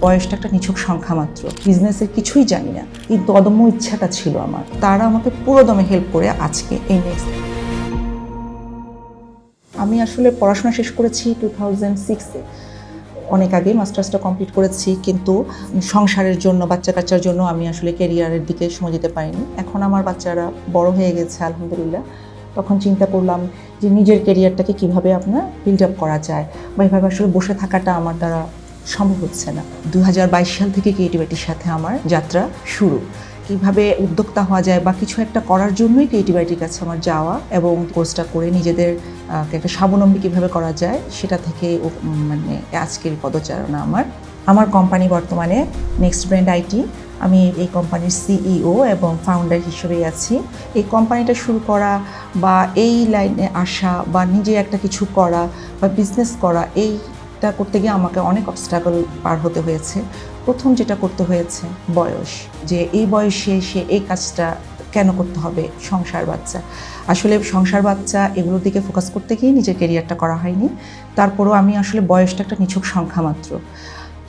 বয়সটা একটা নিছক সংখ্যা মাত্র। বিজনেসের কিছুই জানি না, কিন্তু অদম্য ইচ্ছাটা ছিল আমার। তারা আমাকে পুরোদমে হেল্প করে আজকে এই নেক্সট। আমি আসলে পড়াশোনা শেষ করেছি 2006-এ, অনেক আগে মাস্টার্সটা কমপ্লিট করেছি, কিন্তু সংসারের জন্য, বাচ্চা কাচ্চার জন্য আমি আসলে ক্যারিয়ারের দিকে সময় দিতে পারিনি। এখন আমার বাচ্চারা বড় হয়ে গেছে আলহামদুলিল্লাহ। তখন চিন্তা করলাম যে নিজের ক্যারিয়ারটাকে কীভাবে আপনার বিল্ড আপ করা যায়, বা এভাবে আসলে বসে থাকাটা আমার দ্বারা সম্ভব হচ্ছে না। 2022 সাল থেকে ক্রিয়েটিভিটির সাথে আমার যাত্রা শুরু। কীভাবে উদ্যোক্তা হওয়া যায় বা কিছু একটা করার জন্যই ক্রিয়েটিভিটির কাছে আমার যাওয়া, এবং কোর্সটা করে নিজেদের একটা স্বাবলম্বী কীভাবে করা যায় সেটা থেকে মানে আজকের পদচারণা। আমার কোম্পানি বর্তমানে নেক্সট ব্র্যান্ড আইটি। আমি এই কোম্পানির সিইও এবং ফাউন্ডার হিসেবেই আছি। এই কোম্পানিটা শুরু করা বা এই লাইনে আসা বা নিজে একটা কিছু করা বা বিজনেস করা, এইটা করতে গিয়ে আমাকে অনেক অবস্ট্রাগল পার হতে হয়েছে। প্রথম যেটা করতে হয়েছে বয়স, যে এই বয়সে এসে এই কাজটা কেন করতে হবে, সংসার বাচ্চা। আসলে সংসার বাচ্চা এগুলোর দিকে ফোকাস করতে গিয়ে নিজের ক্যারিয়ারটা করা হয়নি। তারপরও আমি আসলে বয়সটা একটা নিছক সংখ্যা মাত্র,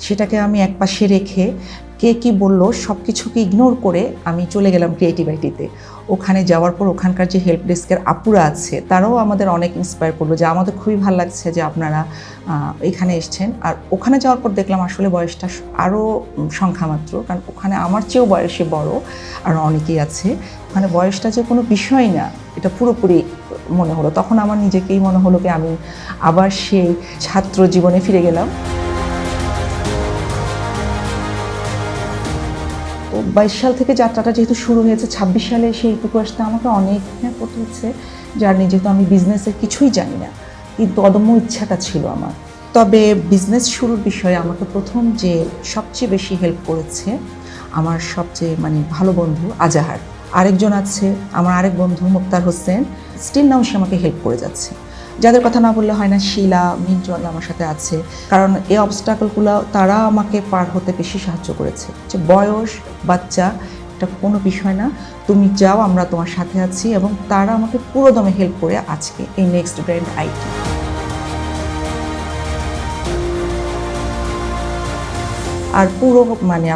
সেটাকে আমি একপাশে রেখে কে কী বললো সব কিছুকে ইগনোর করে আমি চলে গেলাম ক্রিয়েটিভ আইটিতে। ওখানে যাওয়ার পর ওখানকার যে হেল্প ডেস্কের আপুরা আছে তারাও আমাদের অনেক ইন্সপায়ার করলো, যে আমাদের খুবই ভালো লাগছে যে আপনারা এখানে এসছেন। আর ওখানে যাওয়ার পর দেখলাম আসলে বয়সটা আরও সংখ্যা মাত্র, কারণ ওখানে আমার চেয়েও বয়সে বড় আর অনেকেই আছে। ওখানে বয়সটা যে কোনো বিষয় না, এটা পুরোপুরি মনে হলো। তখন আমার নিজেকেই মনে হলো কি আমি আবার সেই ছাত্র জীবনে ফিরে গেলাম। 22 সাল থেকে যাত্রাটা যেহেতু শুরু হয়েছে, 26 সালে সেইটুকু আসতে আমাকে অনেক করতে হচ্ছে। যার নিয়ে যেহেতু আমি বিজনেসের কিছুই জানি না, কিন্তু অদম্য ইচ্ছাটা ছিল আমার। তবে বিজনেস শুরুর বিষয়ে আমাকে প্রথম যে সবচেয়ে বেশি হেল্প করেছে আমার সবচেয়ে ভালো বন্ধু আজাহার। আরেকজন আছে আমার আরেক বন্ধু মুক্তার হোসেন, স্টিল নাও সে আমাকে হেল্প করে যাচ্ছে। যাদের কথা না বললে হয় না, শিলা, মিন্টন আমার সাথে আছে, কারণ এই অবস্ট্রাগলগুলো তারা আমাকে পার হতে বেশি সাহায্য করেছে। যে বয়স, বাচ্চা, এটা কোনো বিষয় না, তুমি যাও, আমরা তোমার সাথে আছি। এবং তারা আমাকে পুরোদমে হেল্প করে আজকে এই নেক্সট ব্র্যান্ড আইটি। আর পুরো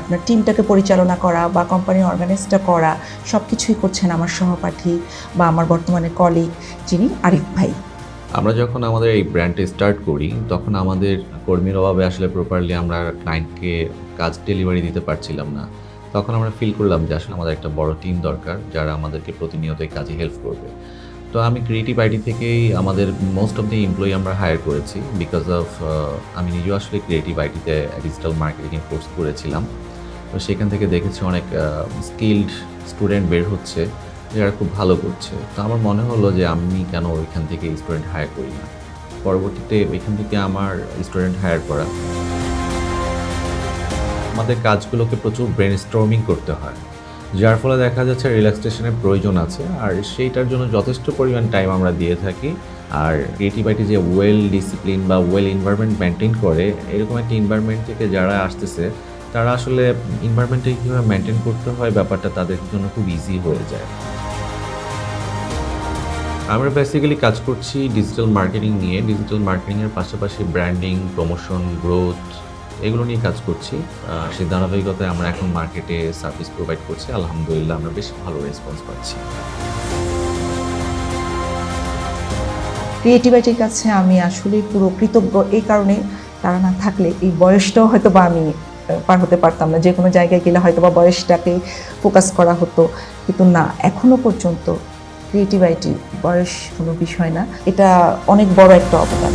আপনার টিমটাকে পরিচালনা করা বা কোম্পানি অর্গানাইজটা করা সব কিছুই করছেন আমার সহপাঠী বা আমার বর্তমানে কলিগ, যিনি আরিফ ভাই। আমরা যখন আমাদের এই ব্র্যান্ডটা স্টার্ট করি তখন আমাদের কর্মীর অভাবে আসলে প্রপারলি আমরা ক্লায়েন্টকে কাজ ডেলিভারি দিতে পারছিলাম না। তখন আমরা ফিল করলাম যে আসলে আমাদের একটা বড় টিম দরকার যারা আমাদেরকে প্রতিনিয়ত এই কাজে হেল্প করবে। তো আমি ক্রিয়েটিভ আইটি থেকেই আমাদের মোস্ট অফ দি এমপ্লয়ি আমরা হায়ার করেছি, বিকজ অফ আমি নিজেও আসলে ক্রিয়েটিভ আইটিতে ডিজিটাল মার্কেটিং কোর্স করেছিলাম। তো সেখান থেকে দেখেছি অনেক স্কিলড স্টুডেন্ট বের হচ্ছে যারা খুব ভালো করছে। তো আমার মনে হলো যে আমি কেন ওইখান থেকে স্টুডেন্ট হায়ার করি না। পরবর্তীতে ওইখান থেকে আমার স্টুডেন্ট হায়ার করা। আমাদের কাজগুলোকে প্রচুর ব্রেন স্টর্মিং করতে হয়, যার ফলে দেখা যাচ্ছে রিল্যাক্সেশনের প্রয়োজন আছে, আর সেইটার জন্য যথেষ্ট পরিমাণ টাইম আমরা দিয়ে থাকি। আর ক্রিয়েটিভ আইটি যে ওয়েল ডিসিপ্লিন বা ওয়েল এনভায়রনমেন্ট মেনটেন করে, এরকম একটা এনভায়রনমেন্ট থেকে যারা আসতেছে তারা আসলে এনভায়রনমেন্টটাকে কীভাবে মেনটেন করতে হয় ব্যাপারটা তাদের জন্য খুব ইজি হয়ে যায়। আমরা বেসিক্যালি কাজ করছি ডিজিটাল মার্কেটিং নিয়ে। ডিজিটাল মার্কেটিংয়ের পাশাপাশি ব্র্যান্ডিং, প্রমোশন, গ্রোথ এগুলো নিয়ে কাজ করছি। সেই ধারাবাহিকতায় আমরা এখন মার্কেটে সার্ভিস প্রোভাইড করছি। আলহামদুলিল্লাহ আমরা বেশ ভালো রেসপন্স পাচ্ছি। ক্রিয়েটিভ আইটির কাছে আমি আসলে পুরো কৃতজ্ঞ, এই কারণে তারা না থাকলে এই বয়সটাও হয়তো বা আমি পার হতে পারতাম না। যে কোনো জায়গায় গেলে হয়তো বা বয়সটাকে ফোকাস করা হতো, কিন্তু না, এখনও পর্যন্ত ক্রিয়েটিভ আইটি বয়স কোনো বিষয় না। এটা অনেক বড় একটা অবদান।